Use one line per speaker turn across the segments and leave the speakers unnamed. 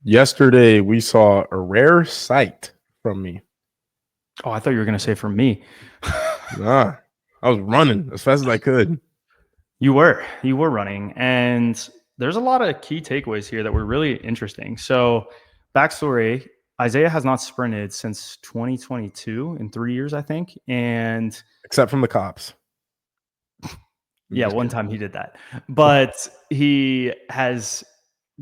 Yesterday, we saw a rare sight from me.
Oh, I thought you were going to say from me.
Nah, I was running as fast as I could.
You were running. And there's a lot of key takeaways here that were really interesting. So, backstory, Isaiah has not sprinted since 2022 in 3 years, I think. And
Except from the cops.
yeah, one time he did that. But he has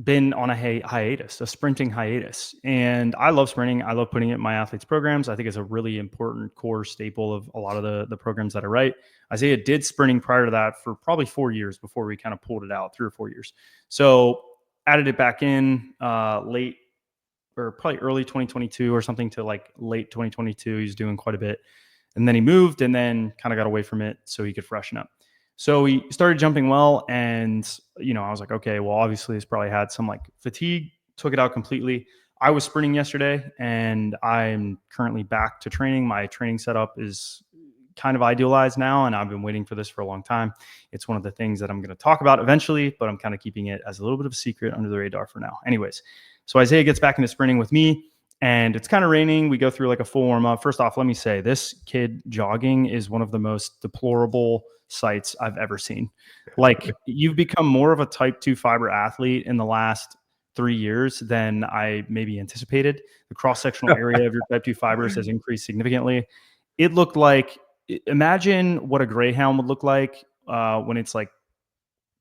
been on a hiatus, a sprinting hiatus. And I love sprinting. I love putting it in my athletes' programs. I think it's a really important core staple of a lot of the programs that I write. Isaiah did sprinting prior to that for probably 4 years before we kind of pulled it out, 3 or 4 years. So added it back in late or probably early 2022 or something to like late 2022. He's doing quite a bit. And then he moved and then kind of got away from it so he could freshen up. So he started jumping well. And, I was like, okay, well, obviously he's probably had some like fatigue, took it out completely. I was sprinting yesterday and I'm currently back to training. My training setup is kind of idealized now, and I've been waiting for this for a long time. It's one of the things that I'm going to talk about eventually, but I'm kind of keeping it as a little bit of a secret under the radar for now. Anyways, so Isaiah gets back into sprinting with me. And it's kind of raining. We go through like a full warm up. First off, let me say this kid jogging is one of the most deplorable sights I've ever seen. Like, you've become more of a type 2 fiber athlete in the last 3 years than I maybe anticipated. The cross-sectional area of your type 2 fibers has increased significantly. It looked like, imagine what a greyhound would look like when it's like,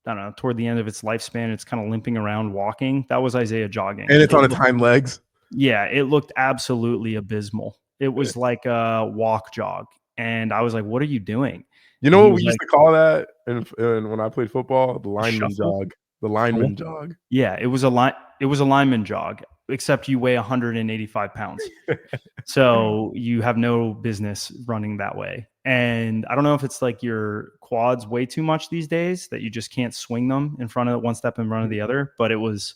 I don't know, toward the end of its lifespan. It's kind of limping around walking. That was Isaiah jogging.
And it's on its hind legs.
Yeah, it looked absolutely abysmal. It was like a walk jog. And I was like, what are you doing?
You know what we used to call that when I played football? The lineman
shuffle?
jog. The lineman jog.
Yeah, it was a lineman jog, except you weigh 185 pounds. So you have no business running that way. And I don't know if it's like your quads way too much these days that you just can't swing them in front of one step in front of the other, but it was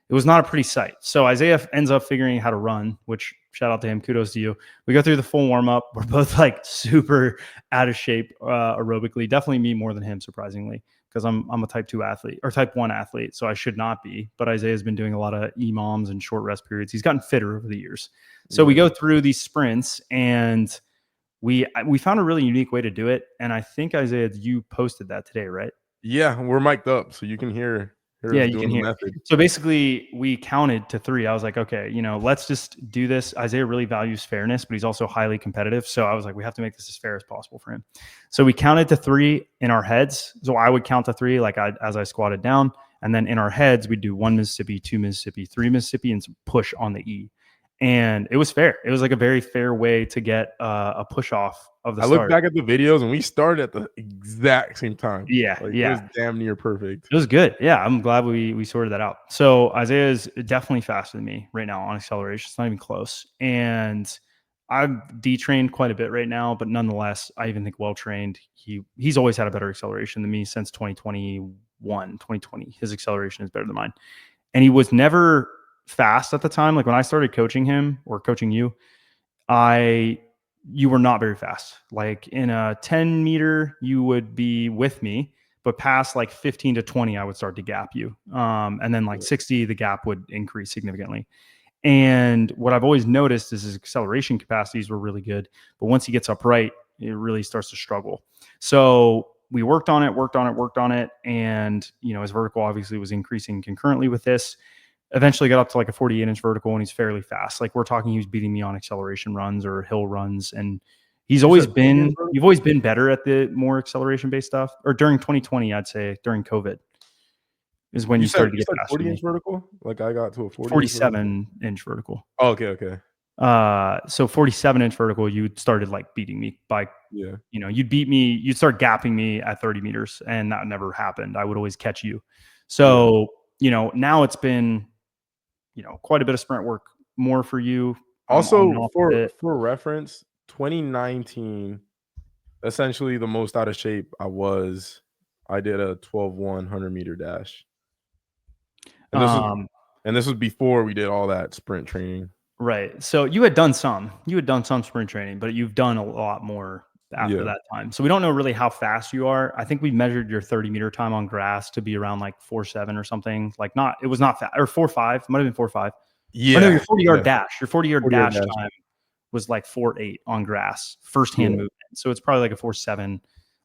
not a pretty sight. So Isaiah ends up figuring out how to run, which shout out to him. Kudos to you. We go through the full warm up. We're both like super out of shape aerobically. Definitely me more than him, surprisingly, because I'm a type 2 athlete or type 1 athlete. So I should not be. But Isaiah's been doing a lot of EMOMs and short rest periods. He's gotten fitter over the years. So we go through these sprints and we found a really unique way to do it. And I think, Isaiah, you posted that today, right?
Yeah, we're mic'd up so you can hear.
Yeah, you can hear. Method. So basically, we counted to 3. I was like, okay, let's just do this. Isaiah really values fairness, but he's also highly competitive. So I was like, we have to make this as fair as possible for him. So we counted to 3 in our heads. So I would count to 3 as I squatted down. And then in our heads, we'd do 1 Mississippi, 2 Mississippi, 3 Mississippi, and some push on the E. And it was fair. It was like a very fair way to get a push off of the start.
I looked back at the videos and we started at the exact same time.
Yeah.
It was damn near perfect.
It was good. Yeah. I'm glad we sorted that out. So Isaiah is definitely faster than me right now on acceleration. It's not even close. And I've detrained quite a bit right now, but nonetheless, I even think well-trained. He's always had a better acceleration than me since 2020. His acceleration is better than mine. And he was never fast at the time. Like when I started coaching him or coaching you, you were not very fast. Like in a 10 meter, you would be with me, but past like 15 to 20, I would start to gap you. And then like 60, the gap would increase significantly. And what I've always noticed is his acceleration capacities were really good, but once he gets upright, it really starts to struggle. So we worked on it. And, his vertical obviously was increasing concurrently with this. Eventually got up to like a 48-inch vertical, and he's fairly fast. Like we're talking, he was beating me on acceleration runs or hill runs. And you've always been better at the more acceleration-based stuff. Or during 2020, I'd say during COVID is when you started to get faster.
40-inch vertical? Like I got to a
47-inch vertical.
Oh, okay.
So 47-inch vertical, you started like beating me by, you'd beat me, you'd start gapping me at 30 meters, and that never happened. I would always catch you. So, now it's been, quite a bit of sprint work more for you.
Also, for reference, 2019, essentially the most out of shape I did a 12-1 100-meter dash. And this was before we did all that sprint training.
Right. So you had done some sprint training, but you've done a lot more after that time. So we don't know really how fast you are. I think we measured your 30-meter time on grass to be around like 4.7 or something. Like it was not fast, or 4.5. Might have been 4.5.
Yeah.
Or no, your 40-yard dash. Your 40-yard
40-yard
dash time was like 4.8 on grass, first hand movement. So it's probably like a 4.7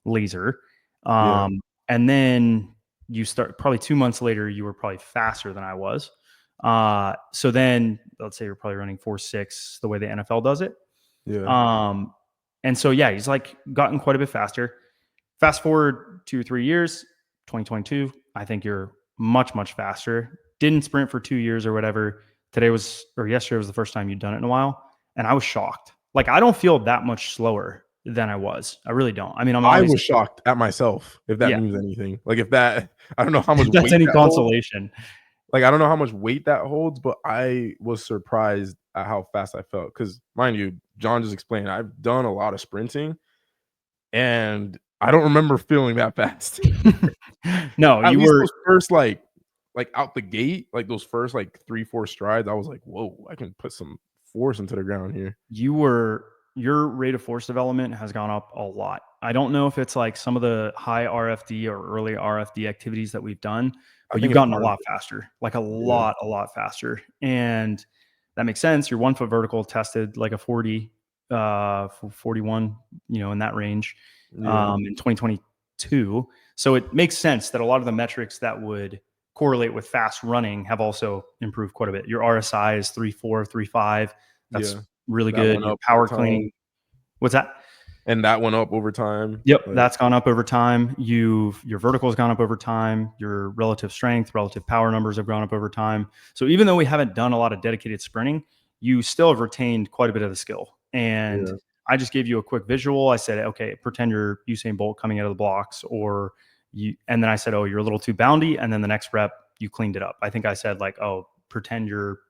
laser. And then you start probably 2 months later, you were probably faster than I was. So then let's say you're probably running 4.6 the way the NFL does it. And so, yeah, he's like gotten quite a bit faster. Fast forward 2 or 3 years, 2022, I think you're much, much faster. Didn't sprint for 2 years or whatever. Yesterday was the first time you'd done it in a while. And I was shocked. Like, I don't feel that much slower than I was. I really don't. I mean,
I was shocked at myself, if that means anything. Like, I don't know how much
that's
weight
any
that
consolation.
Like, I don't know how much weight that holds, but I was surprised at how fast I felt. Because, mind you, John just explained, I've done a lot of sprinting, and I don't remember feeling that fast.
No,
at least those first, like out the gate, like those first, like 3-4 strides, I was like, whoa, I can put some force into the ground here.
Your rate of force development has gone up a lot. I don't know if it's like some of the high RFD or early RFD activities that we've done, but you've gotten a lot faster, like a lot faster. And that makes sense. Your 1 foot vertical tested like a 40, 41, in that range, in 2022. So it makes sense that a lot of the metrics that would correlate with fast running have also improved quite a bit. Your RSI is 3.4, 3.5. That's really good. Your power cleaning. What's that?
And that went up over time.
Yep, that's gone up over time. Your vertical has gone up over time. Your relative strength, relative power numbers have gone up over time. So even though we haven't done a lot of dedicated sprinting, you still have retained quite a bit of the skill. And I just gave you a quick visual. I said, okay, pretend you're Usain Bolt coming out of the blocks, and then I said, oh, you're a little too boundy. And then the next rep, you cleaned it up. I think I said like, oh, pretend you're.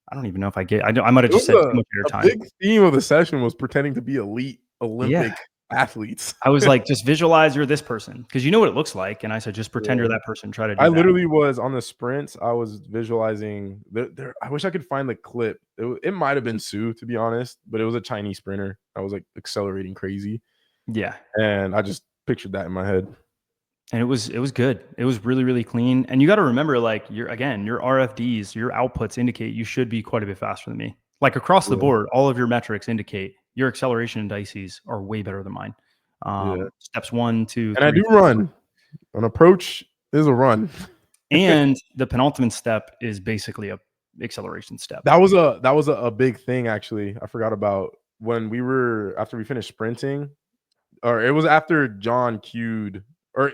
I don't even know if I might have just said too much airtime.
A big theme of the session was pretending to be elite Olympic athletes.
I was like, just visualize you're this person because you know what it looks like. And I said, just pretend you're that person. Try to do that.
I literally was on the sprints. I was visualizing there. I wish I could find the clip. It might have been Sue, to be honest, but it was a Chinese sprinter. I was like accelerating crazy.
Yeah.
And I just pictured that in my head.
And it was good. It was really, really clean. And you got to remember, like, your RFDs, your outputs indicate you should be quite a bit faster than me. Like across the board, all of your metrics indicate your acceleration indices are way better than mine. Steps 1, 2, 3.
And I do run. An approach is a run.
And the penultimate step is basically a acceleration step.
That was a big thing, actually. I forgot about when after we finished sprinting, or it was after John cued.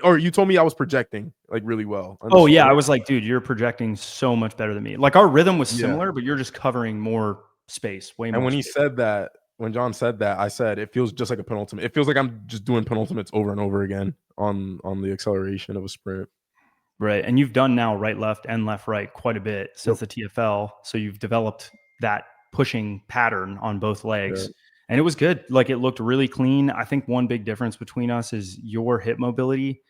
Or you told me I was projecting like really well.
Oh yeah, I was like, dude, you're projecting so much better than me. Like our rhythm was similar, but you're just covering more space, way more.
And when John said that, I said it feels just like a penultimate. It feels like I'm just doing penultimates over and over again on the acceleration of a sprint.
Right, and you've done now right, left, and left, right quite a bit since the TFL. So you've developed that pushing pattern on both legs. And it was good. Like it looked really clean. I think one big difference between us is your hip mobility,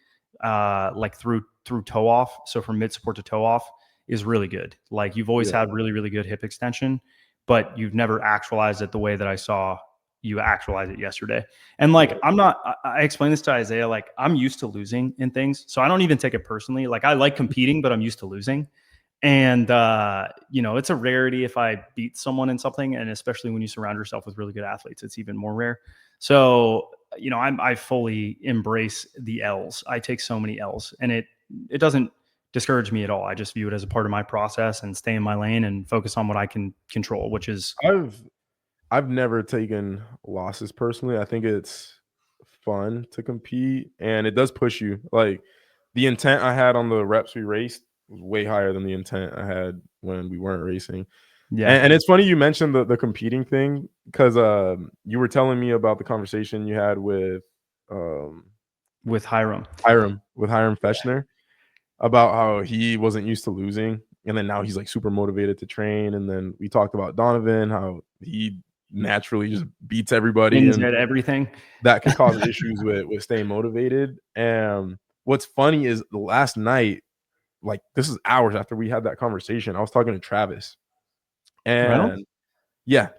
like through toe off. So from mid support to toe off is really good. Like you've always had really, really good hip extension, but you've never actualized it the way that I saw you actualize it yesterday. And like, I explained this to Isaiah, like I'm used to losing in things. So I don't even take it personally. Like I like competing, but I'm used to losing. And, it's a rarity if I beat someone in something. And especially when you surround yourself with really good athletes, it's even more rare. So, I fully embrace the L's. I take so many L's and it doesn't discourage me at all. I just view it as a part of my process and stay in my lane and focus on what I can control, which is.
I've never taken losses personally. I think it's fun to compete and it does push you. Like the intent I had on the reps we raced was way higher than the intent I had when we weren't racing. Yeah. And it's funny you mentioned the competing thing because you were telling me about the conversation you had with
Hiram
Feshner about how he wasn't used to losing. And then now he's like super motivated to train. And then we talked about Donovan, how he naturally just beats everybody
and at everything
that can cause issues with staying motivated. And what's funny is the last night, like this is hours after we had that conversation, I was talking to Travis and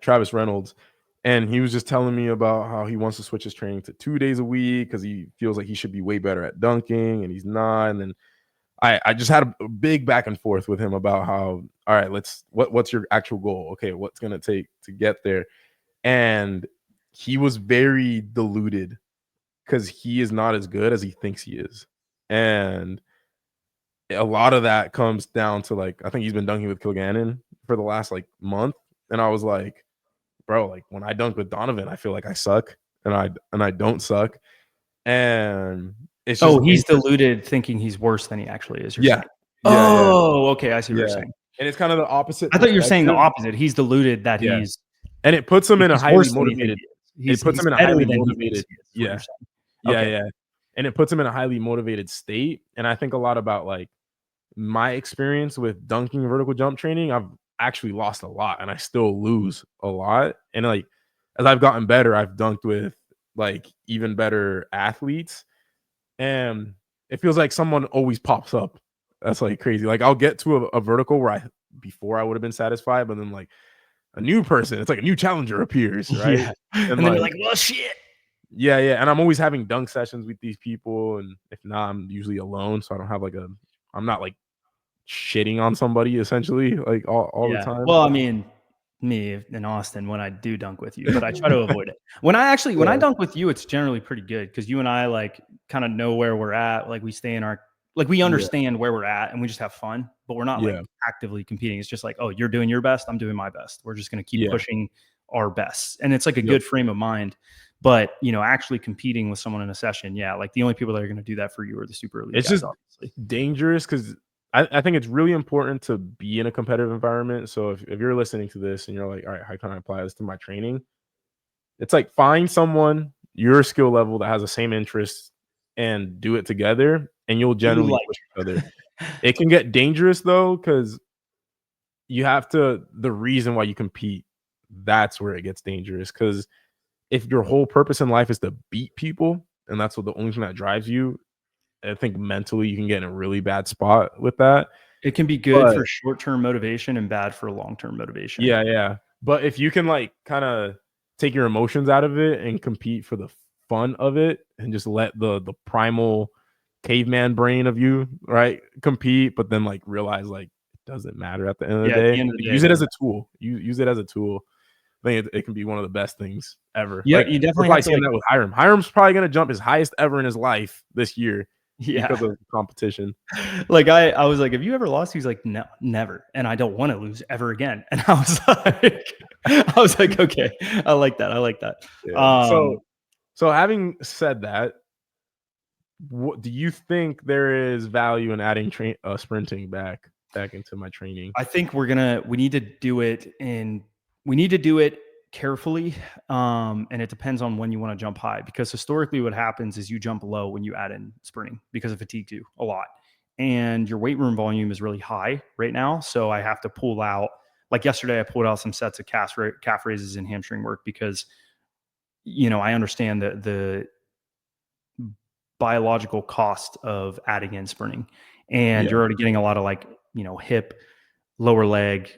Travis Reynolds. And he was just telling me about how he wants to switch his training to 2 days a week because he feels like he should be way better at dunking and he's not. And then I just had a big back and forth with him about how, all right, what's your actual goal? Okay, what's gonna take to get there? And he was very deluded because he is not as good as he thinks he is. And a lot of that comes down to like, I think he's been dunking with Kilgannon for the last like month. And I was like, bro, like when I dunk with Donovan, I feel like I suck and I don't suck. And it's just
he's deluded thinking he's worse than he actually is. You're
yeah.
saying.
Yeah.
Oh, okay. I see what you're
Yeah.
saying.
And it's kind of the opposite
I thought you were saying the
perspective.
opposite. He's deluded that
Yeah.
he's
And it puts him in a highly
worse than he thinks
motivated
he is.
it puts
He's
him in a
better
highly
than he thinks
motivated
he is, is what you're
yeah.
saying.
Yeah,
Okay.
yeah. And it puts him in a highly motivated state. And I think a lot about like my experience with dunking vertical jump training. I've actually lost a lot and I still lose a lot. And like as I've gotten better, I've dunked with like even better athletes. And it feels like someone always pops up. That's like crazy. Like I'll get to a vertical where before I would have been satisfied, but then like a new person, it's like a new challenger appears, right?
Yeah.
And
And then
like,
you're like, well, shit.
yeah, yeah. And I'm always having dunk sessions with these people. And if not, I'm usually alone. So I don't have like I'm not like shitting on somebody essentially like all the
Yeah.
time.
Well, I mean, me in Austin when I do dunk with you, but I try to avoid it. When I
Yeah.
dunk with you, it's generally pretty good because you and I like kind of know where we're at. Like we stay in our we
Yeah.
understand where we're at and we just have fun, but we're not like
Yeah.
actively competing. It's just like, oh, you're doing your best, I'm doing my best. We're just gonna keep
Yeah.
pushing our best. And it's like a
Yep.
good frame of mind. But actually competing with someone in a session, yeah, like the only people that are gonna do that for you are the super elite
It's
guys,
just
obviously.
dangerous because I think it's really important to be in a competitive environment. So if you're listening to this and you're like, all right, how can I apply this to my training? It's like find someone your skill level that has the same interests and do it together, and you'll
That you
generally
like.
push each other. It can get dangerous though, because you have to the reason why you compete, that's where it gets dangerous. Because if your whole purpose in life is to beat people, and that's what the only thing that drives you, I think mentally you can get in a really bad spot with that.
It can be good
But
for short-term motivation and bad for long-term motivation.
yeah, yeah. But if you can like kind of take your emotions out of it and compete for the fun of it and just let the primal caveman brain of you, right, compete, but then like realize like it doesn't matter at the end of the
Yeah, at
day.
the end of
Like,
the day, it
use it as
doesn't.
a tool. You use it as a tool. I think it can be one of the best things ever.
Yeah,
Like
you
we're
definitely
probably
have to
seeing that with Hiram. Hiram's probably gonna jump his highest ever in his life this year because
yeah.
of competition.
Like I was like, "Have you ever lost?" He's like, "No, never." And I don't want to lose ever again. And I was like, "Okay, I like that. I like that."
Yeah. So having said that, what do you think there is value in adding sprinting back into my training?
I think we need to do it we need to do it carefully. And it depends on when you want to jump high because historically what happens is you jump low when you add in sprinting because of fatigue too a lot. And your weight room volume is really high right now. So I have to pull out, like yesterday, I pulled out some sets of calf raises and hamstring work because, I understand the biological cost of adding in sprinting. And
Yeah.
you're already getting a lot of hip, lower leg,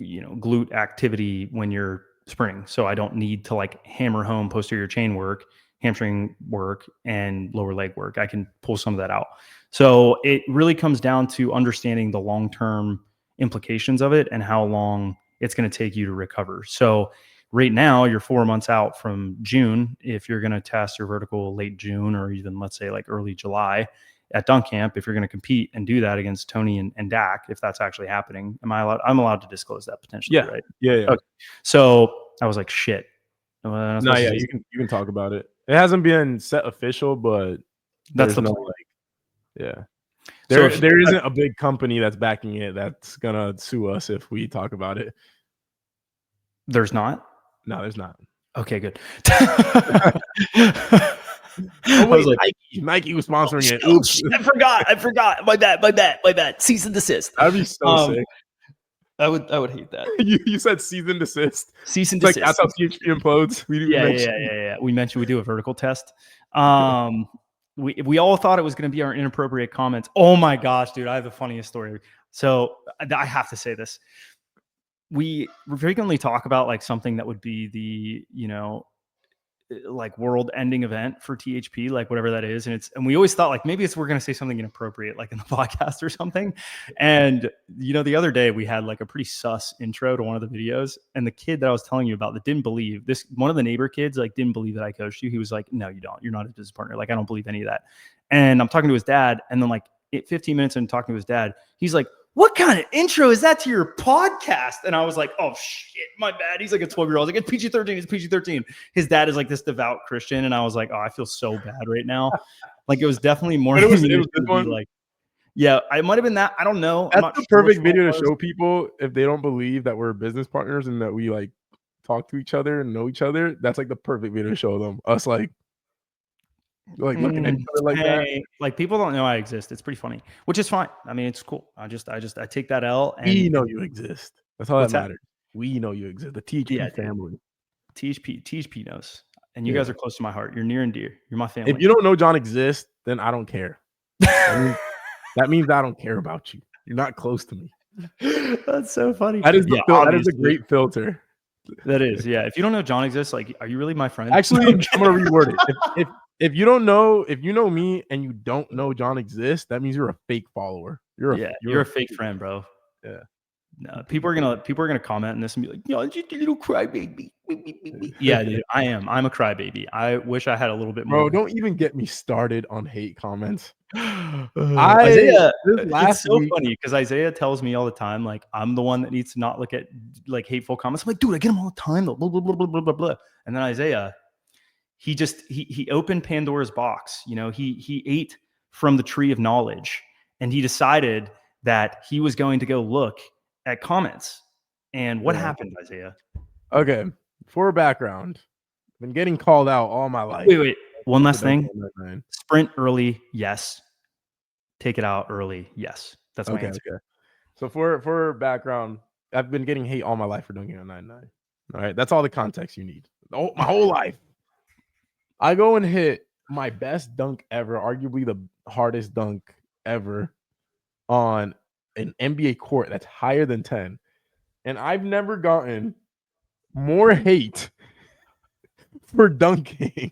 glute activity when you're sprinting. So I don't need to like hammer home posterior chain work, hamstring work, and lower leg work. I can pull some of that out. So it really comes down to understanding the long-term implications of it and how long it's going to take you to recover. So right now you're 4 months out from June. If you're going to test your vertical late June or even let's say like early July, at dunk camp, if you're going to compete and do that against Tony and Dak, if that's actually happening, I'm allowed to disclose that potentially,
Yeah.
right?
Yeah. Yeah.
Okay. So I was like, shit.
No, yeah, you can talk about it. It hasn't been set official, but
That's
there's
the
no
plan.
like, yeah.
So
There isn't a big company that's backing it that's gonna sue us if we talk about it.
there's not.
No, there's not.
Okay, good.
Oh
I was
wait,
like,
Nike was sponsoring it.
oh,
Oops,
shit, I forgot. My bad. Cease and desist.
that'd be so sick.
I would hate that.
You said cease and desist.
Cease and
It's like that's
desist.
how THP implodes. We mentioned.
Yeah. We mentioned we do a vertical test. We all thought it was going to be our inappropriate comments. Oh my gosh, dude, I have the funniest story. So I have to say this. we frequently talk about like something that would be the, you know, like world ending event for THP, like whatever that is. And we always thought like, maybe we're going to say something inappropriate, like in the podcast or something. And, you know, the other day we had like a pretty sus intro to one of the videos, and the kid that I was telling you about that didn't believe this, one of the neighbor kids, like didn't believe that I coached you. He was like, no, you don't, you're not a business partner. Like, I don't believe any of that. And I'm talking to his dad, and then like 15 minutes into talking to his dad, he's like, what kind of intro is that to your podcast? And I was like, oh shit, my bad. He's like a 12-year-old. Like, it's PG-13. It's PG-13. His dad is like this devout Christian. And I was like, oh, I feel so bad right now. Like, it was definitely more.
But it was this one.
Like, yeah, it might have been that. I don't know.
That's the perfect video to show people if they don't believe that we're business partners and that we like talk to each other and know each other. That's like the perfect video to show them us like looking at each other like that.
Like, people don't know I exist. It's pretty funny, which is fine. I mean, it's cool. I take that L. And
we know you exist. That's all that matters. We know you exist. The THP family.
THP knows. And you guys are close to my heart. You're near and dear. You're my family.
If you don't know John exists, then I don't care. That means I don't care about you. You're not close to me.
That's so funny.
That is that is a great filter.
That is, yeah. If you don't know John exists, like, are you really my friend?
Actually, I'm gonna reword it. If you don't know, if you know me and you don't know John exists, that means you're a fake follower. You're a
fake friend, bro.
Yeah.
No, people are gonna comment on this and be like, "Yo, just a little crybaby." Yeah, dude, I am. I'm a crybaby. I wish I had a little bit more.
Bro, don't even get me started on hate comments.
Isaiah, it's so funny because Isaiah tells me all the time, like, I'm the one that needs to not look at like hateful comments. I'm like, dude, I get them all the time. Blah, blah, blah, blah, blah, blah, blah. And then Isaiah, he opened Pandora's box. You know, he ate from the tree of knowledge, and he decided that he was going to go look at comments. And what happened, Isaiah?
Okay, for background, I've been getting called out all my life.
Wait. One last thing. Sprint early, yes. Take it out early, yes. That's my answer.
Okay. So for background, I've been getting hate all my life for dunking on 9.9. All right, that's all the context you need. My whole life. I go and hit my best dunk ever, arguably the hardest dunk ever on an NBA court that's higher than 10. And I've never gotten more hate for dunking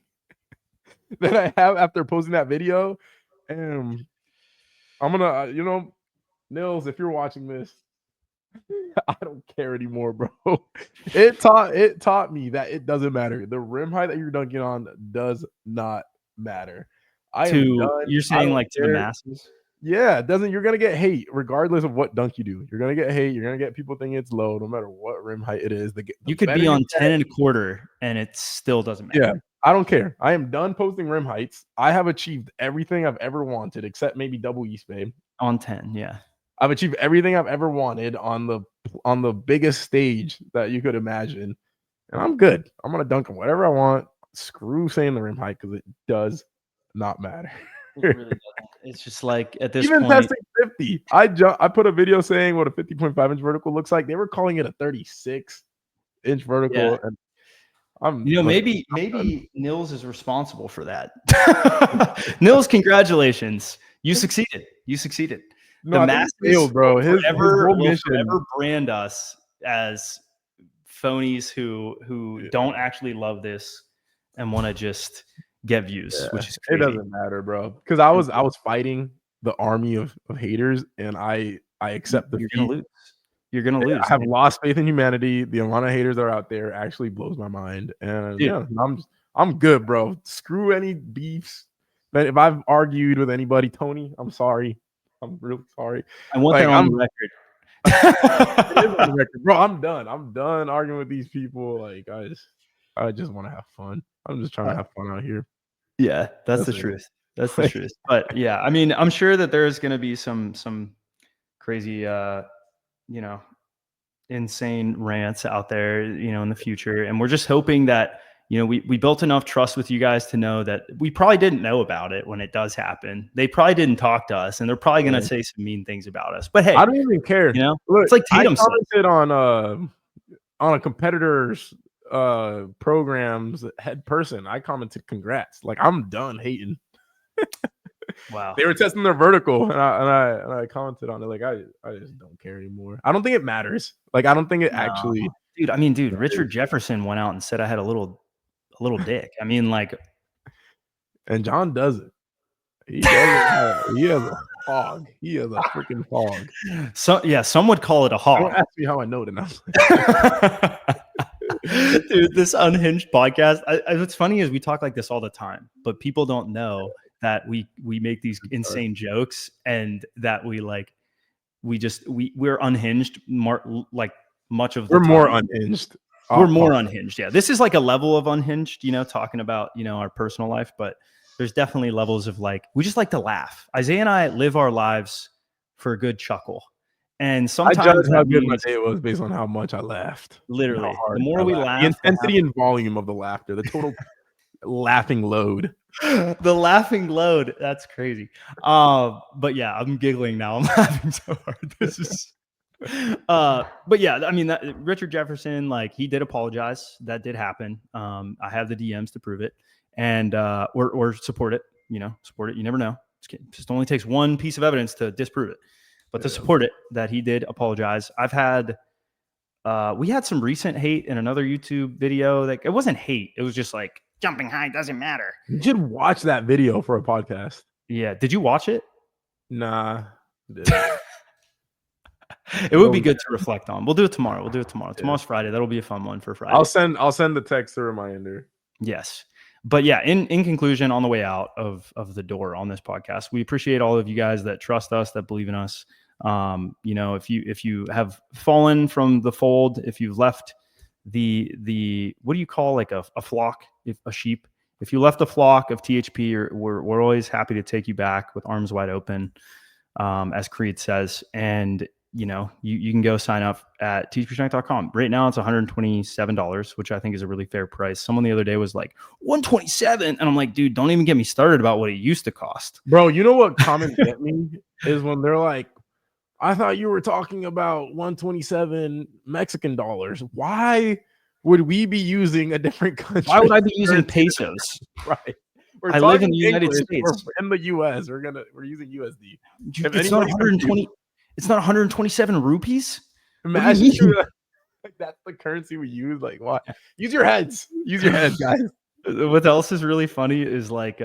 than I have after posting that video. And I'm gonna, Nils, if you're watching this, I don't care anymore, bro. It taught me that it doesn't matter. The rim height that you're dunking on does not matter.
You're saying like to the masses?
Yeah, it doesn't. You're gonna get hate regardless of what dunk you do. You're gonna get hate. You're gonna get people thinking it's low, no matter what rim height it is.
You could be on 10.25, and it still doesn't matter.
Yeah, I don't care. I am done posting rim heights. I have achieved everything I've ever wanted, except maybe double East Bay.
On 10, yeah.
I've achieved everything I've ever wanted on the biggest stage that you could imagine, and I'm good. I'm gonna dunk on whatever I want. Screw saying the rim height because it does not matter.
It really doesn't. It's just like at this
point,
even
testing 50. I put a video saying what a 50.5-inch vertical looks like. They were calling it a 36-inch vertical, and
maybe Nils is responsible for that. Nils, congratulations, you succeeded.
No, the masses failed, bro. His whole mission
forever brand us as phonies who don't actually love this and want to just get views, which is crazy.
It doesn't matter, bro. Because I was fighting the army of haters, and I accept the defeat.
You're gonna lose.
I have lost faith in humanity. The amount of haters that are out there actually blows my mind. And I'm good, bro. Screw any beefs. But if I've argued with anybody, Tony, I'm sorry. I'm really sorry.
I want that on the record.
It is on the record. Bro, I'm done. I'm done arguing with these people. Like, I just want to have fun. I'm just trying to have fun out here.
Yeah, that's the truth. That's the truth. But yeah, I mean, I'm sure that there's going to be some crazy, insane rants out there, in the future. And we're just hoping that, we built enough trust with you guys to know that we probably didn't know about it when it does happen. They probably didn't talk to us, and they're probably going to say some mean things about us. But hey,
I don't even care.
Look,
it's like Tatum commented on a competitor's program's head person. I commented congrats. Like, I'm done hating.
Wow.
They were testing their vertical, and I commented on it like I just don't care anymore. I don't think it matters. Like I don't think it
No.
actually.
Dude, I mean, Richard Jefferson went out and said I had a little dick. I mean, like,
And John doesn't. He doesn't. He has a hog. He has a freaking hog.
So yeah, some would call it a hog.
Don't ask me how I know it now.
Dude, this unhinged podcast. What's funny is we talk like this all the time, but people don't know that we make these insane jokes and that we're unhinged more like much of the time.
More unhinged.
We're more unhinged. Yeah. This is like a level of unhinged, talking about, our personal life, but there's definitely levels of like, we just like to laugh. Isaiah and I live our lives for a good chuckle. And sometimes
I judge how good my day was based on how much I laughed.
Literally. The more we laugh,
the intensity and volume of the laughter, the total laughing load.
The laughing load. That's crazy. But yeah, I'm giggling now. I'm laughing so hard. This is but yeah, I mean, Richard Jefferson, like, he did apologize. That did happen. I have the DMs to prove it, and or support it. Support it. You never know. It just only takes one piece of evidence to disprove it, but to support it that he did apologize. We had some recent hate in another YouTube video. Like, it wasn't hate. It was just like, jumping high doesn't matter.
You should watch that video for a podcast.
Yeah. Did you watch it?
Nah.
It would be good to reflect on. We'll do it tomorrow. Tomorrow's Friday. That'll be a fun one for Friday.
I'll send the text a reminder.
Yes. But yeah, in conclusion, on the way out of the door on this podcast, we appreciate all of you guys that trust us, that believe in us. If you have fallen from the fold, if you've left the what do you call like a flock, a sheep, if you left a flock of THP, we're always happy to take you back with arms wide open, as Creed says. And you can go sign up at THPStrength.com. Right now it's $127, which I think is a really fair price. Someone the other day was like $127, and I'm like, dude, don't even get me started about what it used to cost.
Bro, you know what comments get me is when they're like, I thought you were talking about 127 Mexican dollars. Why would we be using a different country?
Why would I be using pesos?
Right.
I live in the United States.
We're in the US. We're using USD.
It's not 120. It's not 127 rupees.
Imagine like that's the currency we use. Like, what? Use your heads. Use your heads, guys.
What else is really funny is like,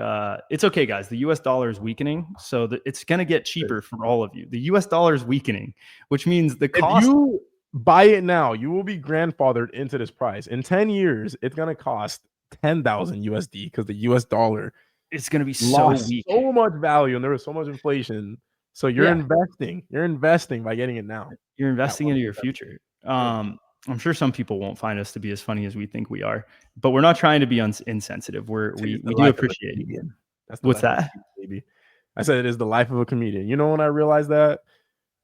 it's okay, guys. The US dollar is weakening, so it's going to get cheaper for all of you. The US dollar is weakening, which means the cost.
If you buy it now, you will be grandfathered into this price. In 10 years, it's going to cost 10,000 USD because the US dollar
is going to be so weak,
so much value, and there was so much inflation. So you're investing. You're investing by getting it now.
You're investing into your future. I'm sure some people won't find us to be as funny as we think we are, but we're not trying to be insensitive. We do appreciate it. What's that?
Baby. I said it is the life of a comedian. You know when I realized that?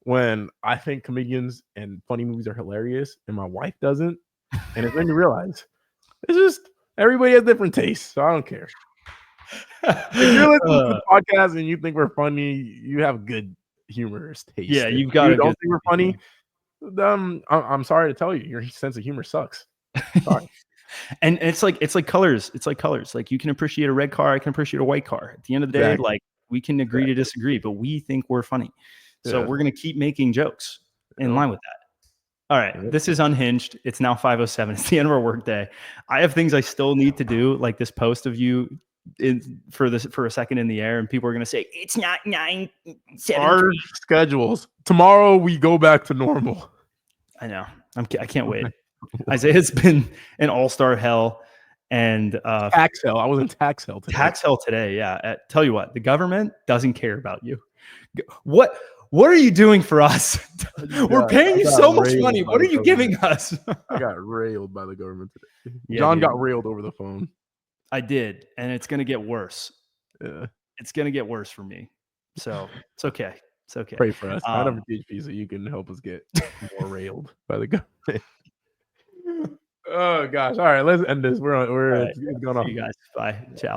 When I think comedians and funny movies are hilarious and my wife doesn't. And it's made me realize it's just everybody has different tastes. So I don't care. If you're listening to the podcast and you think we're funny, you have good humorous taste.
Yeah, you've got.
If you don't think we're funny, I'm sorry to tell you, your sense of humor sucks. Sorry.
And it's like colors. It's like colors. Like, you can appreciate a red car, I can appreciate a white car. At the end of the day, like, we can agree to disagree, but we think we're funny. So we're gonna keep making jokes in line with that. All right, this is Unhinged. It's now 5:07. It's the end of our workday. I have things I still need to do, like this post of you for a second in the air, and people are gonna say it's not 9:07.
Our schedules tomorrow, we go back to normal.
I know. I can't wait. Isaiah's been in all-star hell and
tax hell. I was in tax hell today.
Tax hell today. Yeah. Tell you what, the government doesn't care about you. What are you doing for us? We're paying you so much money. What are you giving us?
I got railed by the government today. Yeah, John got railed over the phone.
I did, and it's gonna get worse.
Yeah,
it's gonna get worse for me. So it's okay. It's okay.
Pray for us. Sign up for THP so you can help us get more railed by the government. Oh gosh! All right, let's end this. We're it's going on.
See you guys. Bye. Ciao.